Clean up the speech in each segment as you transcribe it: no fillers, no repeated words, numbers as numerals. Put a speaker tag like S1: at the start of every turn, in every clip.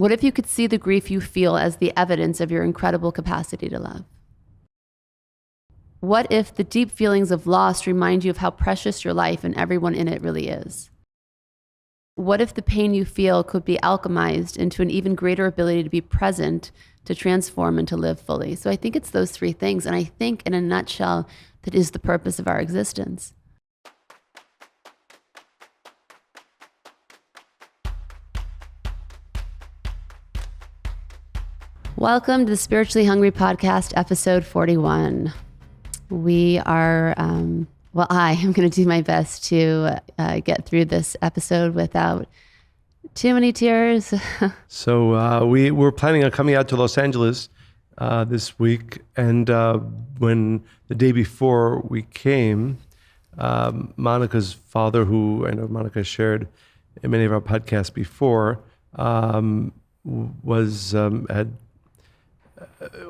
S1: What if you could see the grief you feel as the evidence of your incredible capacity to love? What if the deep feelings of loss remind you of how precious your life and everyone in it really is? What if the pain you feel could be alchemized into an even greater ability to be present, to transform, and to live fully? So I think it's those three things. And I think in a nutshell, that is the purpose of our existence. Welcome to the Spiritually Hungry Podcast, episode 41. We are, I am going to do my best to get through this episode without too many tears.
S2: So we were planning on coming out to Los Angeles this week. And when the day before we came, Monica's father, who I know Monica shared in many of our podcasts before, had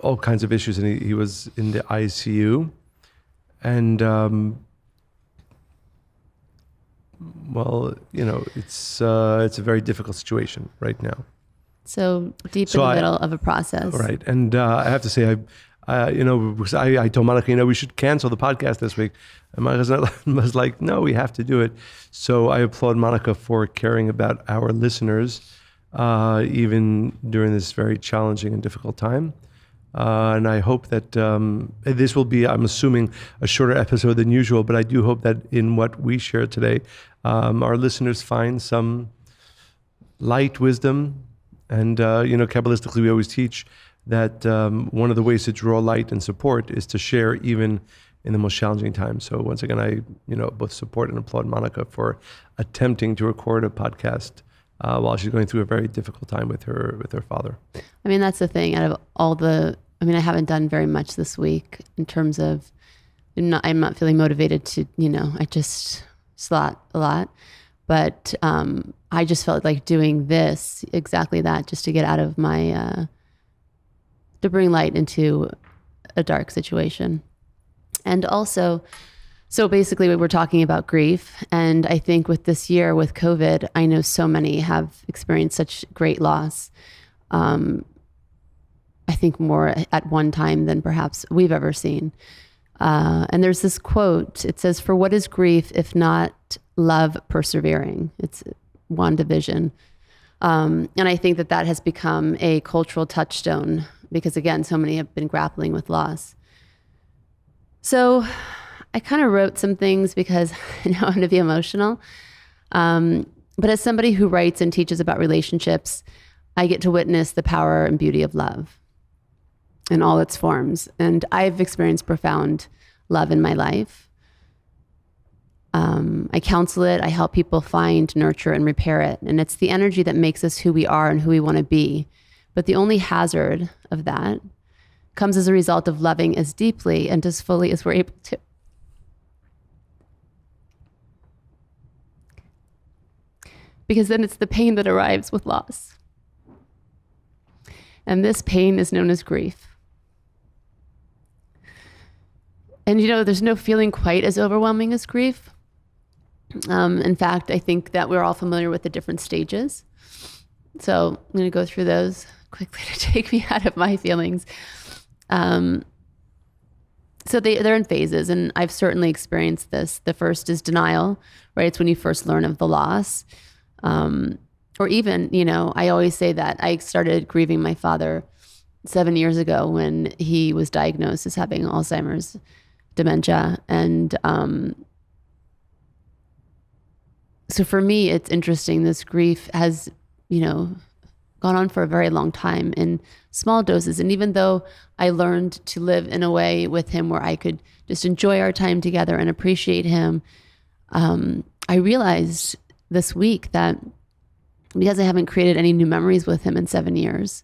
S2: all kinds of issues, and he was in the ICU. And, it's a very difficult situation right now.
S1: So deep in the middle of a process.
S2: Right. And I have to say, I told Monica, we should cancel the podcast this week. And Monica was like, no, we have to do it. So I applaud Monica for caring about our listeners, even during this very challenging and difficult time. And I hope that this will be, I'm assuming, a shorter episode than usual, but I do hope that in what we share today, our listeners find some light, wisdom. And, Kabbalistically, we always teach that one of the ways to draw light and support is to share even in the most challenging times. So once again, I both support and applaud Monica for attempting to record a podcast while she's going through a very difficult time with her father.
S1: I mean, that's the thing. Out of all I haven't done very much this week in terms of, I'm not feeling motivated to, I just slot a lot. But I just felt like doing this, exactly that, just to get out of my, to bring light into a dark situation. And also, so basically we were talking about grief. And I think with this year, with COVID, I know so many have experienced such great loss. I think more at one time than perhaps we've ever seen. And there's this quote, it says, "For what is grief if not love persevering?" It's WandaVision. And I think that has become a cultural touchstone because, again, so many have been grappling with loss. So I kind of wrote some things because I know I'm going to be emotional. But as somebody who writes and teaches about relationships, I get to witness the power and beauty of love in all its forms. And I've experienced profound love in my life. I counsel it. I help people find, nurture, and repair it. And it's the energy that makes us who we are and who we want to be. But the only hazard of that comes as a result of loving as deeply and as fully as we're able to. Because then it's the pain that arrives with loss. And this pain is known as grief. And there's no feeling quite as overwhelming as grief. In fact, I think that we're all familiar with the different stages. So I'm going to go through those quickly to take me out of my feelings. So they're in phases, and I've certainly experienced this. The first is denial, right? It's when you first learn of the loss. Or even, I always say that I started grieving my father 7 years ago when he was diagnosed as having Alzheimer's dementia. And so for me, it's interesting. This grief has, gone on for a very long time in small doses. And even though I learned to live in a way with him where I could just enjoy our time together and appreciate him, I realized this week that because I haven't created any new memories with him in 7 years,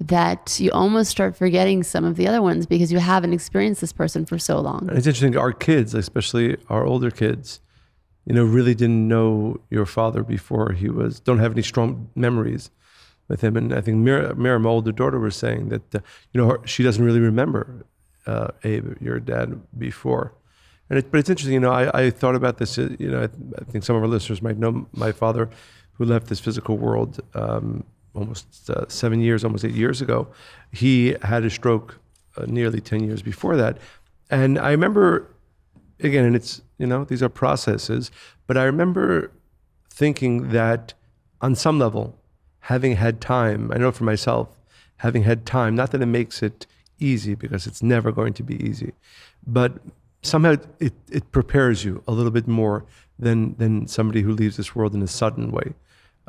S1: that you almost start forgetting some of the other ones because you haven't experienced this person for so long.
S2: And it's interesting, our kids, especially our older kids, really didn't know your father before don't have any strong memories with him. And I think Mira, my older daughter, was saying that, she doesn't really remember Abe, your dad, before. But it's interesting, I thought about this, I think some of our listeners might know my father, who left this physical world almost 7 years, almost 8 years ago. He had a stroke nearly 10 years before that. And I remember, again, and it's, these are processes, but I remember thinking that on some level, having had time, I know for myself, having had time, not that it makes it easy, because it's never going to be easy, but somehow it prepares you a little bit more than somebody who leaves this world in a sudden way.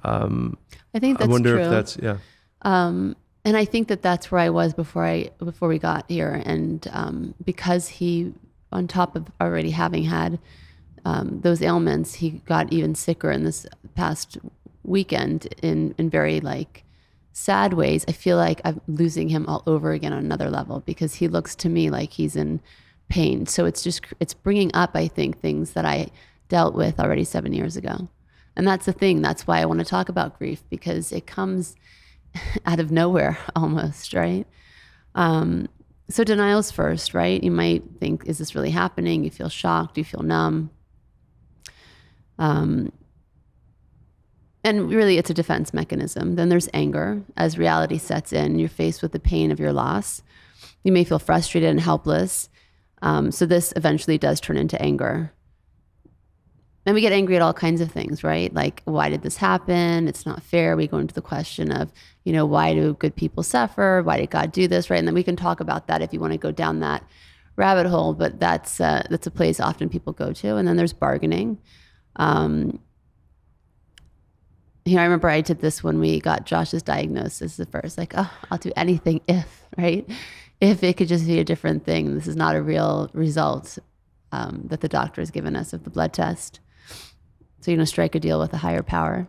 S1: I think that's
S2: I wonder
S1: true.
S2: if that's, yeah.
S1: And I think that that's where I was before we got here. And because he, on top of already having had those ailments, he got even sicker in this past weekend in very sad ways. I feel like I'm losing him all over again on another level, because he looks to me like he's in pain. So it's bringing up, I think, things that I dealt with already 7 years ago. And that's the thing. That's why I want to talk about grief, because it comes out of nowhere almost, right? So denial's first, right? You might think, is this really happening? You feel shocked, you feel numb. And really it's a defense mechanism. Then there's anger. As reality sets in, you're faced with the pain of your loss. You may feel frustrated and helpless. So this eventually does turn into anger. And we get angry at all kinds of things, right? Like, why did this happen? It's not fair. We go into the question of, why do good people suffer? Why did God do this, right? And then we can talk about that if you want to go down that rabbit hole, but that's a place often people go to. And then there's bargaining. I remember I did this when we got Josh's diagnosis at first, I'll do anything if, right? If it could just be a different thing. This is not a real result that the doctor has given us of the blood test. So, strike a deal with a higher power.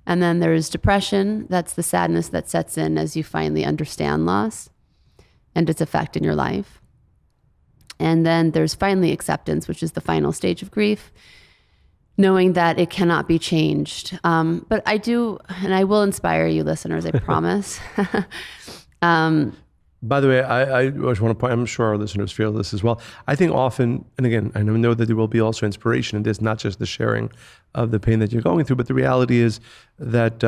S1: And then there's depression. That's the sadness that sets in as you finally understand loss and its effect in your life. And then there's finally acceptance, which is the final stage of grief, knowing that it cannot be changed. But I do, and I will inspire you listeners, I promise.
S2: By the way, I just want to point, I'm sure our listeners feel this as well. I think often, and again, I know that there will be also inspiration in this, not just the sharing of the pain that you're going through, but the reality is that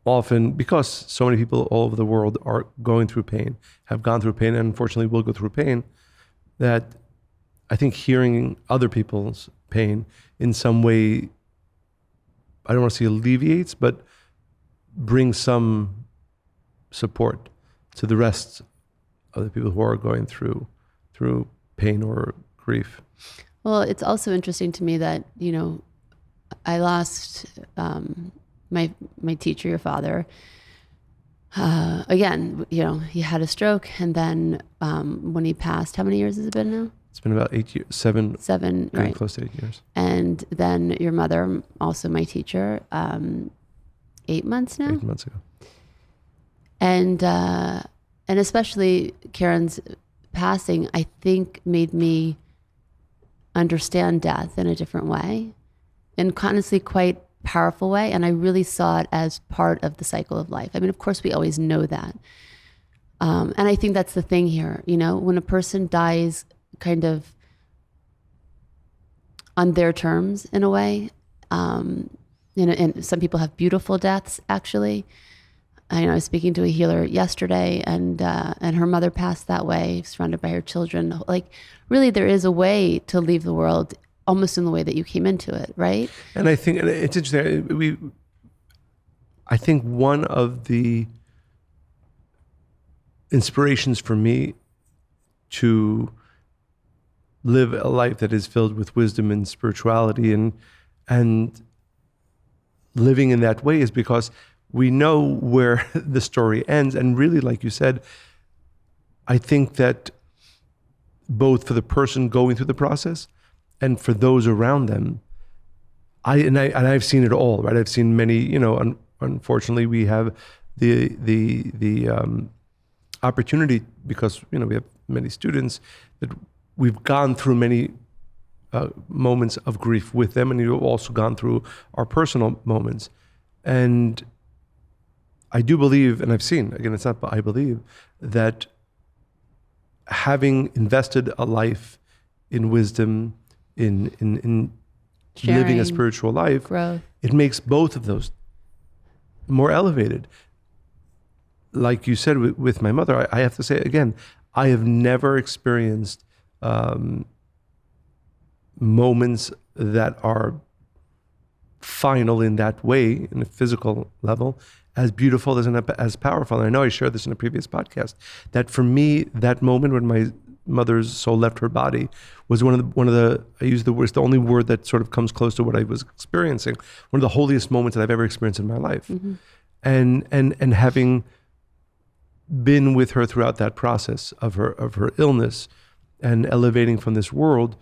S2: often, because so many people all over the world are going through pain, have gone through pain, and unfortunately will go through pain, that I think hearing other people's pain in some way, I don't want to say alleviates, but brings some support to the rest of the people who are going through pain or grief.
S1: Well, it's also interesting to me that, I lost my teacher, your father. Again, he had a stroke, and then when he passed, how many years has it been now?
S2: It's been about 8 years, seven,
S1: getting right,
S2: close to 8 years.
S1: And then your mother, also my teacher, 8 months now.
S2: 8 months ago.
S1: And especially Karen's passing, I think made me understand death in a different way, in honestly quite powerful way. And I really saw it as part of the cycle of life. I mean, of course, we always know that. And I think that's the thing here. When a person dies kind of on their terms in a way, and some people have beautiful deaths, actually. I was speaking to a healer yesterday, and her mother passed that way, surrounded by her children. Really, there is a way to leave the world almost in the way that you came into it, right?
S2: And I think it's interesting. I think one of the inspirations for me to live a life that is filled with wisdom and spirituality and living in that way is because we know where the story ends. And really, like you said, I think that both for the person going through the process and for those around them, I've seen it all, right? I've seen many, unfortunately we have the opportunity, because, we have many students, that we've gone through many moments of grief with them, and you've also gone through our personal moments. And I do believe, and I've seen, again, it's not, but I believe that having invested a life in wisdom, in
S1: Sharing,
S2: living a spiritual life,
S1: growth.
S2: it makes both of those more elevated. Like you said with my mother, I have to say again, I have never experienced moments that are final in that way, in a physical level, as beautiful as powerful. And I know I shared this in a previous podcast, that for me, that moment when my mother's soul left her body was one of the I use the word, it's the only word that sort of comes close to what I was experiencing, one of the holiest moments that I've ever experienced in my life.
S1: Mm-hmm.
S2: And having been with her throughout that process of her illness and elevating from this world,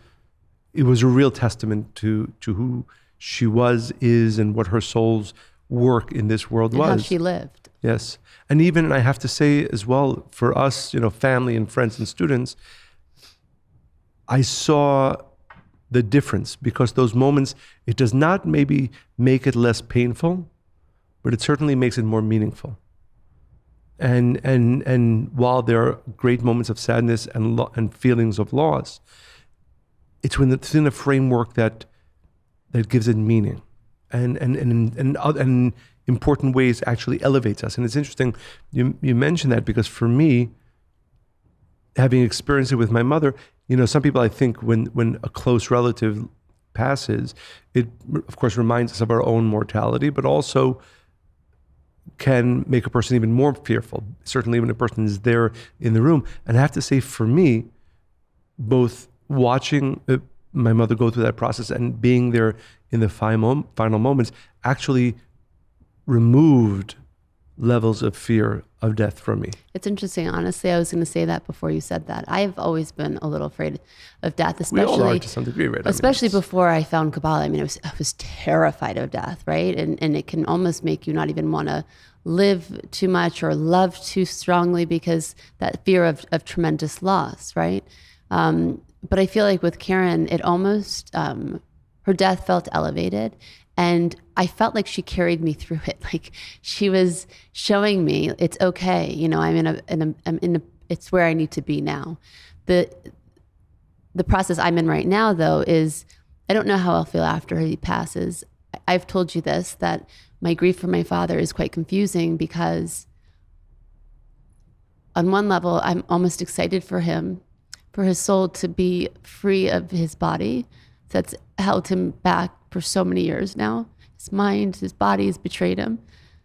S2: it was a real testament to who she was, is, and what her soul's work in this world was.
S1: How she lived.
S2: Yes. And even, I have to say as well, for us, family and friends and students, I saw the difference, because those moments, it does not maybe make it less painful, but it certainly makes it more meaningful. And while there are great moments of sadness and feelings of loss, it's within a framework that gives it meaning, and in important ways actually elevates us. And it's interesting you mentioned that, because for me, having experienced it with my mother, some people, I think when a close relative passes, it of course reminds us of our own mortality, but also can make a person even more fearful, certainly when a person is there in the room. And I have to say, for me, both watching my mother go through that process and being there in the final moments actually removed levels of fear of death from me.
S1: It's interesting. Honestly, I was going to say that before you said that. I've always been a little afraid of death, especially. We
S2: all are to some degree, right?
S1: Especially before I found Kabbalah. I was terrified of death, right? And it can almost make you not even want to live too much or love too strongly, because that fear of tremendous loss, right? But I feel like with Karen, it almost, her death felt elevated. And I felt like she carried me through it. Like she was showing me it's okay. It's where I need to be now. The process I'm in right now, though, is I don't know how I'll feel after he passes. I've told you this, that my grief for my father is quite confusing, because on one level, I'm almost excited for him, for his soul to be free of his body that's held him back for so many years now. His mind, his body has betrayed him.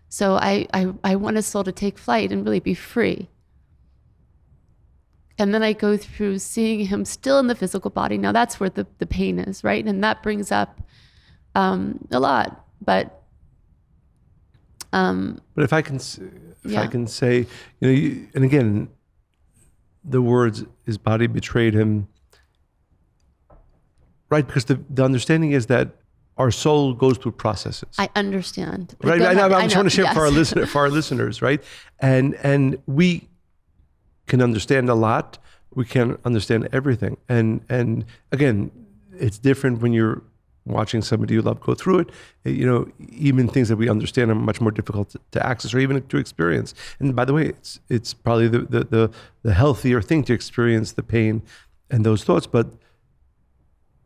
S1: So I want his soul to take flight and really be free. And then I go through seeing him still in the physical body. Now that's where the pain is, right? And that brings up a lot. But
S2: if I can say, and again, the words, his body betrayed him, right? Because the understanding is that our soul goes through processes.
S1: I understand.
S2: Right? I'm trying to share for our listeners, right? And we can understand a lot. We can't understand everything. And again, it's different when you're watching somebody you love go through it. Even things that we understand are much more difficult to access or even to experience. And by the way, it's probably the healthier thing to experience the pain and those thoughts, but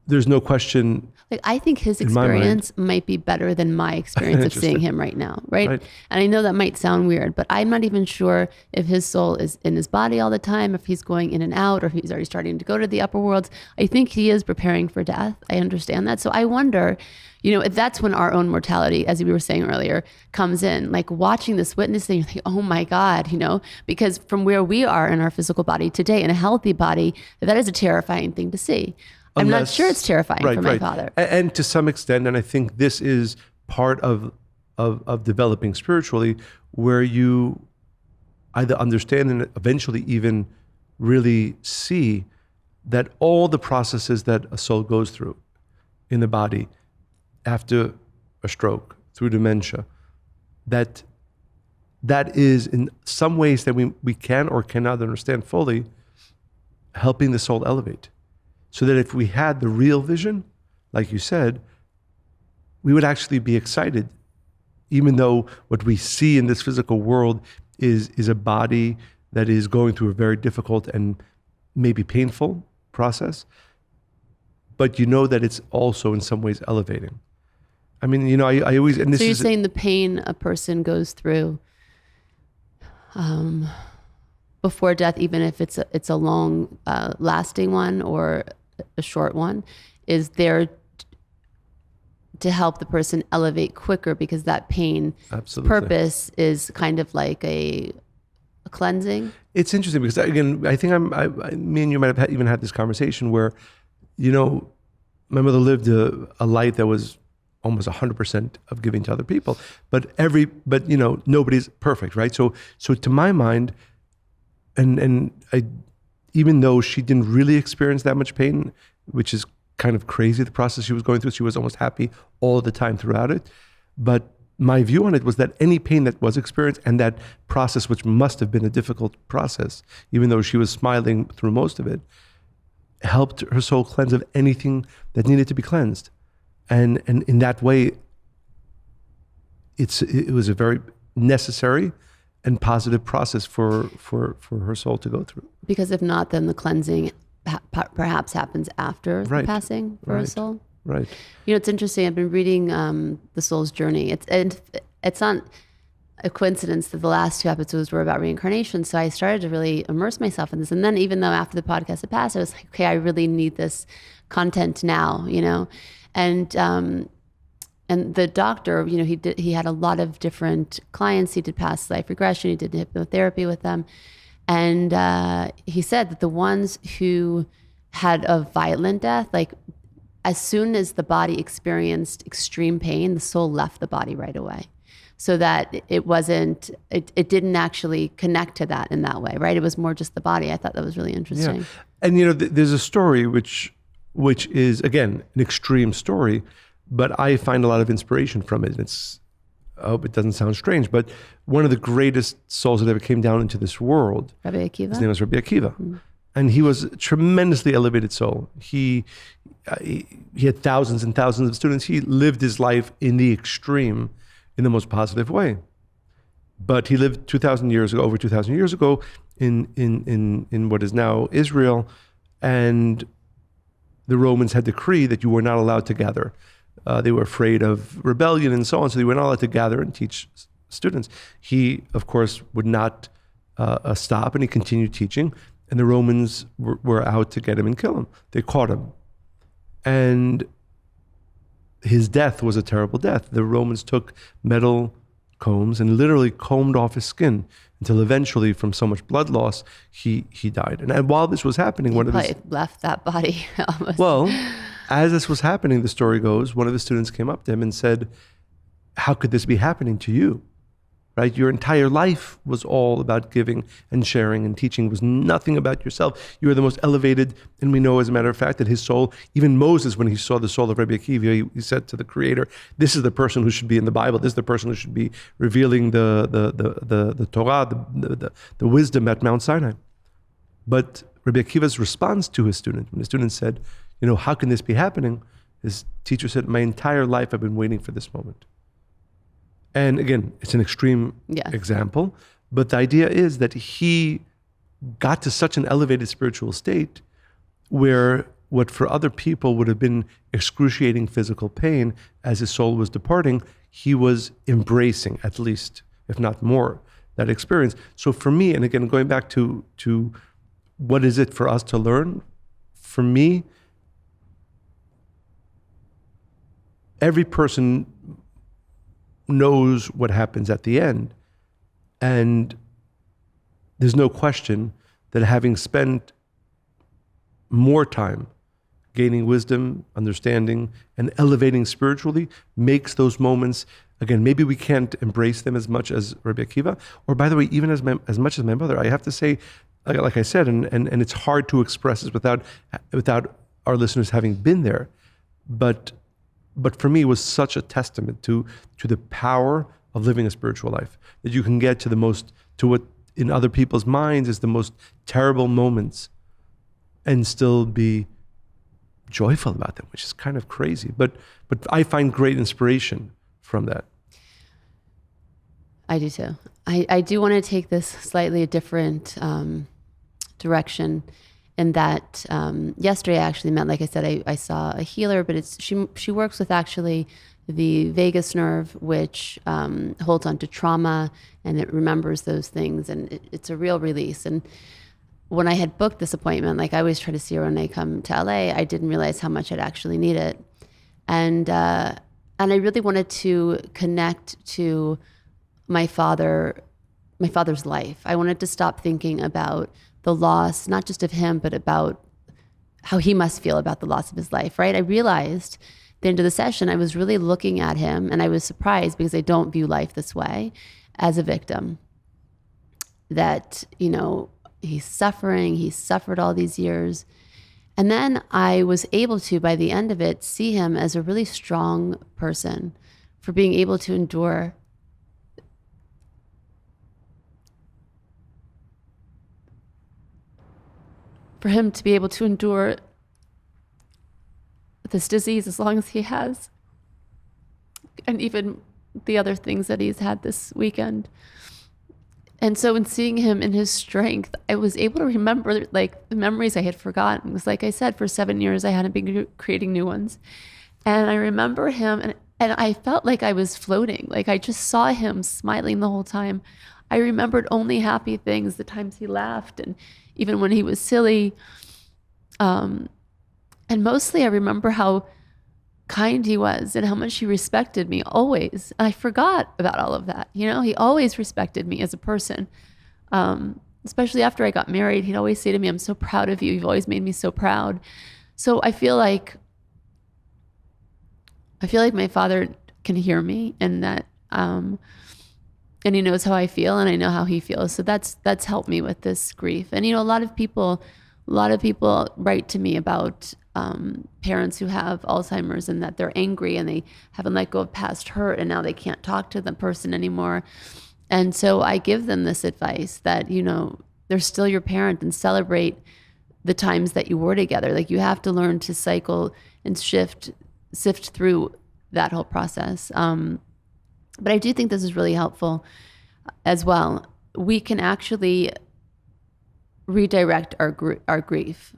S2: there's no question.
S1: Like, I think his experience might be better than my experience of seeing him right now, right? And I know that might sound weird, but I'm not even sure if his soul is in his body all the time, if he's going in and out, or if he's already starting to go to the upper worlds. I think he is preparing for death. I understand that. So I wonder, if that's when our own mortality, as we were saying earlier, comes in. Like watching this, witnessing, you think, oh my God, because from where we are in our physical body today, in a healthy body, that is a terrifying thing to see. I'm not sure it's terrifying for my father.
S2: And to some extent, and I think this is part of developing spiritually, where you either understand and eventually even really see that all the processes that a soul goes through in the body after a stroke, through dementia, that is in some ways that we can or cannot understand fully, helping the soul elevate. So that if we had the real vision, like you said, we would actually be excited, even though what we see in this physical world is a body that is going through a very difficult and maybe painful process. But that it's also in some ways elevating. I mean, you know, I always, and this
S1: So you're
S2: is,
S1: saying the pain a person goes through before death, even if it's a long lasting one or a short one, is there to help the person elevate quicker, because that pain
S2: absolutely.
S1: purpose is kind of like a cleansing.
S2: It's interesting because, again, I think me and you might have even had this conversation where, you know, my mother lived a life that was almost 100% of giving to other people, but you know, nobody's perfect, right? So to my mind, and I, even though she didn't really experience that much pain, which is kind of crazy, the process she was going through, she was almost happy all the time throughout it. But my view on it was that any pain that was experienced, and that process, which must have been a difficult process, even though she was smiling through most of it, helped her soul cleanse of anything that needed to be cleansed. And in that way, it was a very necessary and positive process for her soul to go through.
S1: Because if not, then the cleansing perhaps happens after the
S2: Right.
S1: passing for a
S2: Right.
S1: soul.
S2: Right.
S1: You know, it's interesting. I've been reading The Soul's Journey. It's not a coincidence that the last two episodes were about reincarnation. So I started to really immerse myself in this. And then even though after the podcast had passed, I was like, okay, I really need this content now, you know? And the doctor, you know, he had a lot of different clients. He did past life regression. He did hypnotherapy with them. And he said that the ones who had a violent death, like as soon as the body experienced extreme pain, the soul left the body right away. So that it didn't actually connect to that in that way, right? It was more just the body. I thought that was really interesting.
S2: Yeah. And, you know, there's a story which is, again, an extreme story, but I find a lot of inspiration from it. I hope it doesn't sound strange, but one of the greatest souls that ever came down into this world,
S1: Rabbi Akiva?
S2: his name was Rabbi Akiva. And he was a tremendously elevated soul. He had thousands and thousands of students. He lived his life in the extreme, in the most positive way. But he lived 2,000 years ago, over 2,000 years ago, in what is now Israel, and the Romans had decreed that you were not allowed to gather. They were afraid of rebellion and so on, so they were not allowed to gather and teach students. He, of course, would not stop, and he continued teaching. And the Romans were out to get him and kill him. They caught him. And his death was a terrible death. The Romans took metal combs and literally combed off his skin until eventually, from so much blood loss, he died. And while this was happening, one of his...
S1: left that body almost.
S2: Well, as this was happening, the story goes, one of the students came up to him and said, how could this be happening to you? Right? Your entire life was all about giving and sharing and teaching. It was nothing about yourself. You were the most elevated. And we know, as a matter of fact, that his soul, even Moses, when he saw the soul of Rabbi Akiva, he said to the Creator, this is the person who should be in the Bible. This is the person who should be revealing the Torah, the wisdom at Mount Sinai. But Rabbi Akiva's response to his student, when the student said, you know, how can this be happening? His teacher said, my entire life I've been waiting for this moment. And again, it's an extreme example, but the idea is that he got to such an elevated spiritual state where what for other people would have been excruciating physical pain as his soul was departing, he was embracing, at least, if not more, that experience. So for me, and again, going back to what is it for us to learn? For me, every person knows what happens at the end. And there's no question that having spent more time gaining wisdom, understanding, and elevating spiritually makes those moments, again, maybe we can't embrace them as much as Rabbi Akiva, or by the way, even as much as my mother. I have to say, like I said, and it's hard to express this without our listeners having been there, but for me, it was such a testament to the power of living a spiritual life, that you can get to what in other people's minds is the most terrible moments and still be joyful about them, which is kind of crazy. But I find great inspiration from that.
S1: I do too. I do want to take this slightly a different direction. And that yesterday I actually met, like I said, I saw a healer, but she works with actually the vagus nerve, which holds on to trauma, and it remembers those things, and it's a real release. And when I had booked this appointment, like I always try to see her when I come to LA, I didn't realize how much I'd actually need it. And I really wanted to connect to my father's life. I wanted to stop thinking about the loss, not just of him, but about how he must feel about the loss of his life, right? I realized at the end of the session, I was really looking at him, and I was surprised because I don't view life this way, as a victim. That, he's suffering, he's suffered all these years. And then I was able to, by the end of it, see him as a really strong person for being able to endure for him to be able to endure this disease as long as he has, and even the other things that he's had this weekend. And so in seeing him in his strength, I was able to remember like the memories I had forgotten. It was like I said, for 7 years, I hadn't been creating new ones. And I remember him, and I felt like I was floating. Like I just saw him smiling the whole time. I remembered only happy things, the times he laughed, and even when he was silly. And mostly I remember how kind he was and how much he respected me always. And I forgot about all of that. He always respected me as a person. Especially after I got married, he'd always say to me, "I'm so proud of you. You've always made me so proud." So I feel like my father can hear me, and that, and he knows how I feel, and I know how he feels. So that's helped me with this grief. And a lot of people write to me about parents who have Alzheimer's, and that they're angry and they haven't let go of past hurt, and now they can't talk to the person anymore. And so I give them this advice that they're still your parent, and celebrate the times that you were together. Like you have to learn to cycle and sift through that whole process. But I do think this is really helpful as well. We can actually redirect our grief.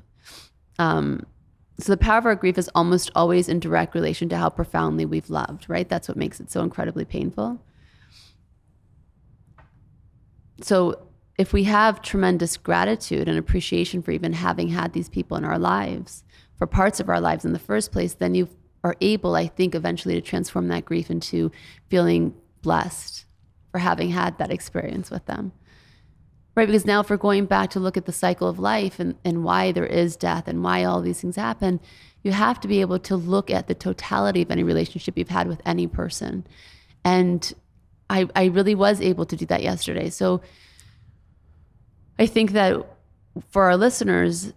S1: So the power of our grief is almost always in direct relation to how profoundly we've loved, right? That's what makes it so incredibly painful. So if we have tremendous gratitude and appreciation for even having had these people in our lives, for parts of our lives in the first place, then you are able, I think, eventually to transform that grief into feeling blessed for having had that experience with them. Right, because now if we're going back to look at the cycle of life and why there is death and why all these things happen, you have to be able to look at the totality of any relationship you've had with any person. And I really was able to do that yesterday. So I think that for our listeners,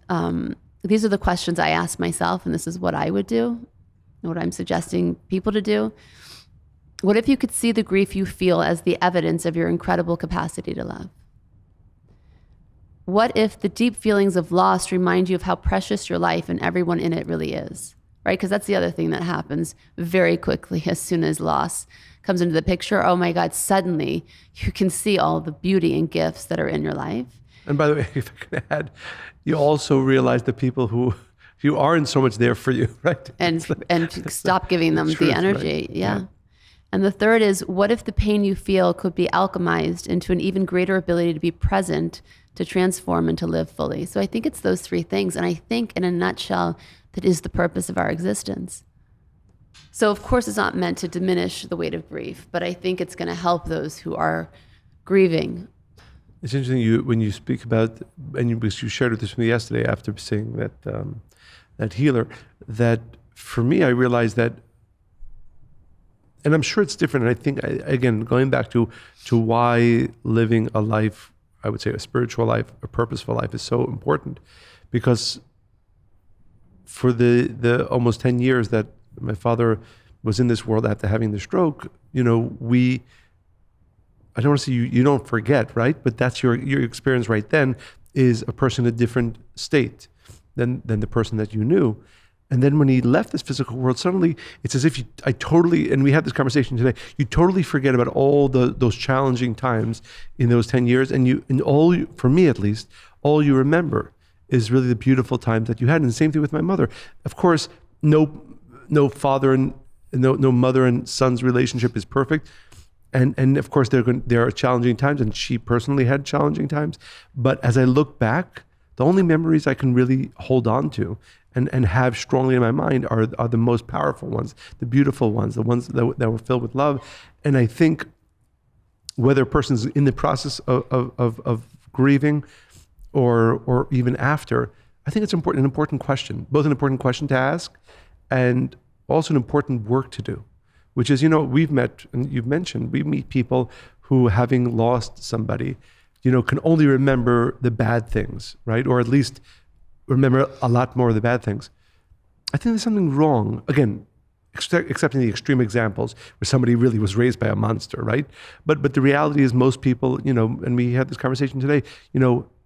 S1: these are the questions I ask myself, and this is what I would do, and what I'm suggesting people to do. What if you could see the grief you feel as the evidence of your incredible capacity to love? What if the deep feelings of loss remind you of how precious your life and everyone in it really is, right? Because that's the other thing that happens very quickly as soon as loss comes into the picture. Oh my God, suddenly you can see all the beauty and gifts that are in your life.
S2: And by the way, if I can add, you also realize the people who aren't so much there for you, right?
S1: And stop giving them the energy.
S2: Right?
S1: Yeah. And the third is, what if the pain you feel could be alchemized into an even greater ability to be present, to transform, and to live fully? So I think it's those three things. And I think in a nutshell, that is the purpose of our existence. So of course, it's not meant to diminish the weight of grief, but I think it's going to help those who are grieving.
S2: It's interesting when you speak about, and because you shared this with me yesterday after seeing that healer, that for me, I realized that, and I'm sure it's different. And I think, again, going back to why living a life, I would say a spiritual life, a purposeful life, is so important, because for the almost 10 years that my father was in this world after having the stroke, I don't want to say you don't forget, right? But that's your experience right then, is a person in a different state than the person that you knew. And then when he left this physical world, suddenly it's as if and we had this conversation today, you totally forget about all those challenging times in those 10 years. For me at least, all you remember is really the beautiful times that you had. And the same thing with my mother. Of course, no father no mother and son's relationship is perfect. And of course, there are challenging times, and she personally had challenging times. But as I look back, the only memories I can really hold on to and have strongly in my mind are the most powerful ones, the beautiful ones, the ones that were filled with love. And I think whether a person's in the process of grieving or even after, I think it's an important question, both an important question to ask and also an important work to do, which is, we've met, and you've mentioned, we meet people who, having lost somebody, can only remember the bad things, right? Or at least remember a lot more of the bad things. I think there's something wrong, again, except in the extreme examples where somebody really was raised by a monster, right? But the reality is most people, and we had this conversation today,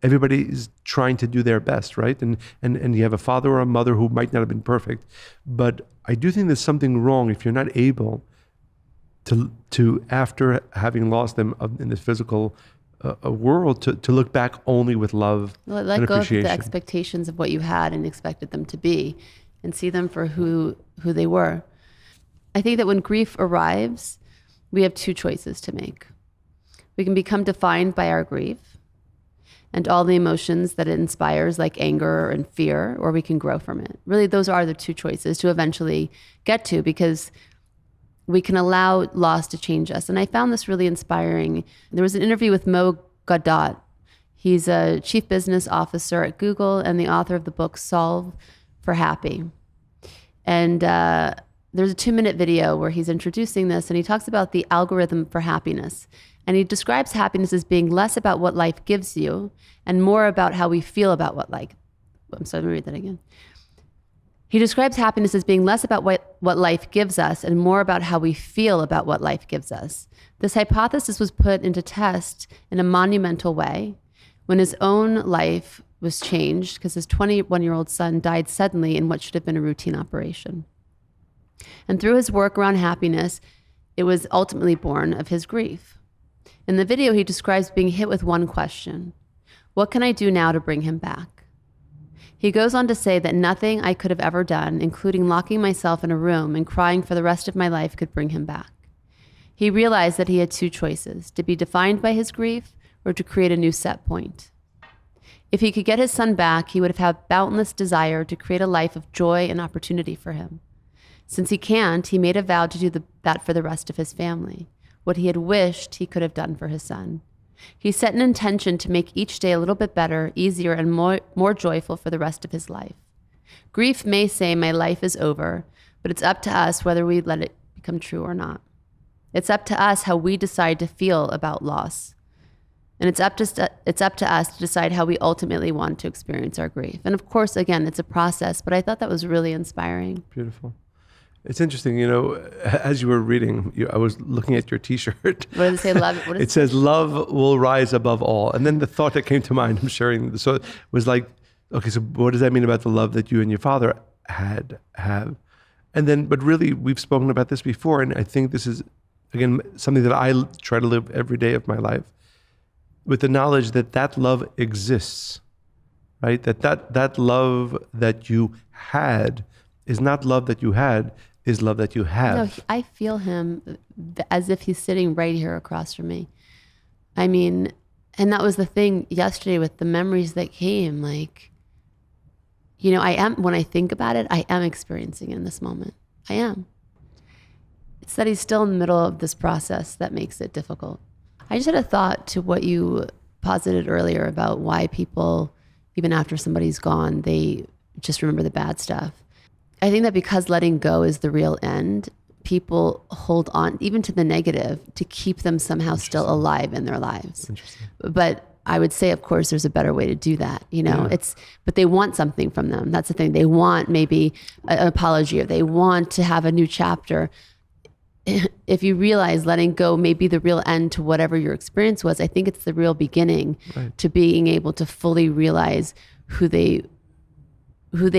S2: everybody is trying to do their best, right? And you have a father or a mother who might not have been perfect. But I do think there's something wrong if you're not able to after having lost them in this physical world, to look back only with love and
S1: let go of
S2: appreciation.
S1: the expectations of what you had and expected them to be, and see them for who they were. I think that when grief arrives, we have two choices to make. We can become defined by our grief and all the emotions that it inspires, like anger and fear, or we can grow from it. Really, those are the two choices to eventually get to, because we can allow loss to change us. And I found this really inspiring. There was an interview with Mo Gaudat. He's a chief business officer at Google and the author of the book Solve for Happy. And there's a 2-minute video where he's introducing this, and he talks about the algorithm for happiness. And he describes happiness as being less about what life gives you and more about how we feel about what life. I'm sorry, let me read that again. He describes happiness as being less about what life gives us and more about how we feel about what life gives us. This hypothesis was put into test in a monumental way when his own life was changed because his 21-year-old son died suddenly in what should have been a routine operation. And through his work around happiness, it was ultimately born of his grief. In the video, he describes being hit with one question: what can I do now to bring him back? He goes on to say that nothing I could have ever done, including locking myself in a room and crying for the rest of my life, could bring him back. He realized that he had two choices: to be defined by his grief or to create a new set point. If he could get his son back, he would have had boundless desire to create a life of joy and opportunity for him. Since he can't, he made a vow to do that for the rest of his family, what he had wished he could have done for his son. He set an intention to make each day a little bit better, easier, and more joyful for the rest of his life. Grief may say, my life is over, but it's up to us whether we let it become true or not. It's up to us how we decide to feel about loss. And it's up to us to decide how we ultimately want to experience our grief. And of course, again, it's a process, but I thought that was really inspiring.
S2: Beautiful. It's interesting, as you were reading, I was looking at your T-shirt.
S1: What does it say? Love.
S2: It says, "Love will rise above all." And then the thought that came to mind, I'm sharing, so it was like, okay, so what does that mean about the love that you and your father have? And then, but really, we've spoken about this before, and I think this is, again, something that I try to live every day of my life, with the knowledge that love exists, right? That love that you had is not love that you had, is love that you have.
S1: No, I feel him as if he's sitting right here across from me. I mean, and that was the thing yesterday with the memories that came. Like, when I think about it, I am experiencing it in this moment. I am. It's that he's still in the middle of this process that makes it difficult. I just had a thought to what you posited earlier about why people, even after somebody's gone, they just remember the bad stuff. I think that because letting go is the real end, people hold on even to the negative to keep them somehow still alive in their lives. But I would say, of course, there's a better way to do that. But they want something from them. That's the thing. They want maybe an apology, or they want to have a new chapter. If you realize letting go may be the real end to whatever your experience was, I think it's the real beginning to being able to fully realize who they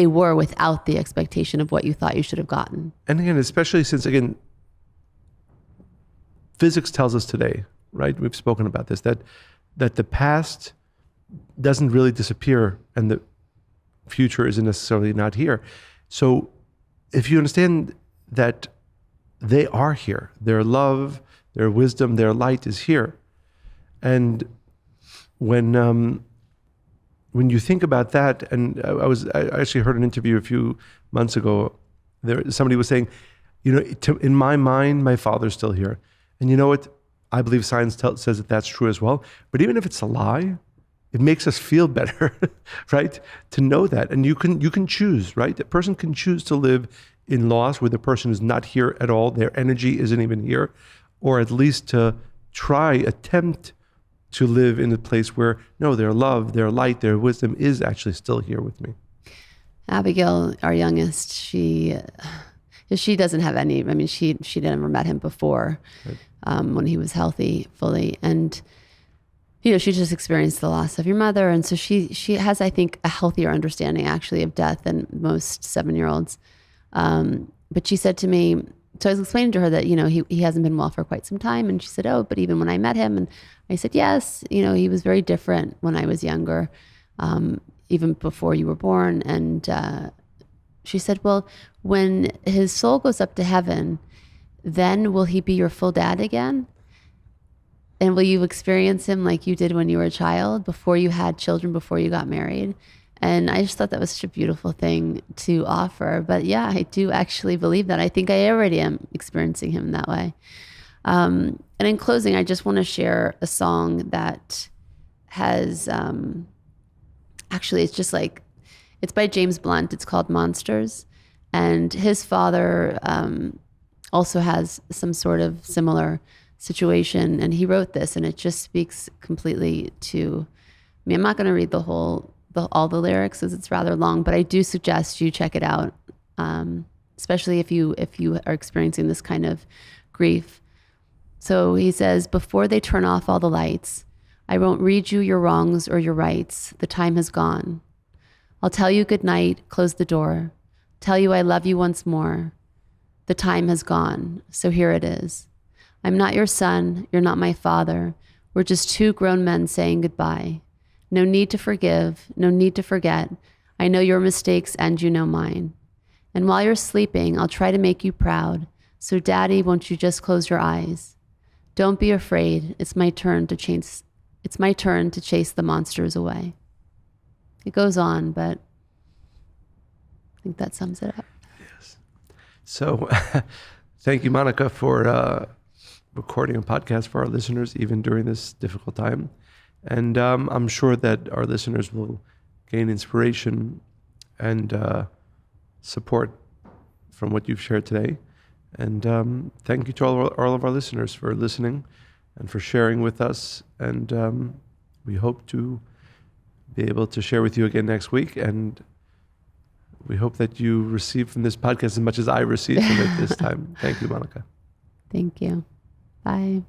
S1: were without the expectation of what you thought you should have gotten.
S2: And again, especially since, again, physics tells us today, right? We've spoken about this, that the past doesn't really disappear and the future isn't necessarily not here. So if you understand that they are here. Their love, their wisdom, their light is here. And when you think about that, and I actually heard an interview a few months ago. Somebody was saying, in my mind, my father's still here. And you know what? I believe science says that that's true as well. But even if it's a lie, it makes us feel better, right? To know that. And you can choose, right? A person can choose to live in loss where the person is not here at all. Their energy isn't even here. Or at least to attempt to live in a place where, no, their love, their light, their wisdom is actually still here with me.
S1: Abigail, our youngest, she doesn't have any, I mean, she never met him before, right. When he was healthy fully. And, she just experienced the loss of your mother. And so she has, I think, a healthier understanding actually of death than most 7-year-olds. But she said to me, so I was explaining to her that, he hasn't been well for quite some time. And she said, oh, but even when I met him, and I said, yes, he was very different when I was younger, even before you were born. And she said, well, when his soul goes up to heaven, then will he be your full dad again? And will you experience him like you did when you were a child, before you had children, before you got married? And I just thought that was such a beautiful thing to offer. But yeah, I do actually believe that. I think I already am experiencing him that way. And in closing, I just want to share a song that has, actually, it's by James Blunt. It's called Monsters. And his father also has some sort of similar situation. And he wrote this, and it just speaks completely to me. I'm not going to read all the lyrics as it's rather long, but I do suggest you check it out, especially if you are experiencing this kind of grief. So he says, before they turn off all the lights, I won't read you your wrongs or your rights. The time has gone. I'll tell you good night, close the door, tell you I love you once more. The time has gone, so here it is. I'm not your son, you're not my father. We're just two grown men saying goodbye. No need to forgive, no need to forget. I know your mistakes and you know mine. And while you're sleeping, I'll try to make you proud. So Daddy, won't you just close your eyes? Don't be afraid, it's my turn to chase the monsters away. It goes on, but I think that sums it up.
S2: Yes. So thank you, Monica, for recording a podcast for our listeners, even during this difficult time. And I'm sure that our listeners will gain inspiration and support from what you've shared today. And thank you to all of our listeners for listening and for sharing with us. And we hope to be able to share with you again next week. And we hope that you receive from this podcast as much as I received from it this time. Thank you, Monica.
S1: Thank you. Bye.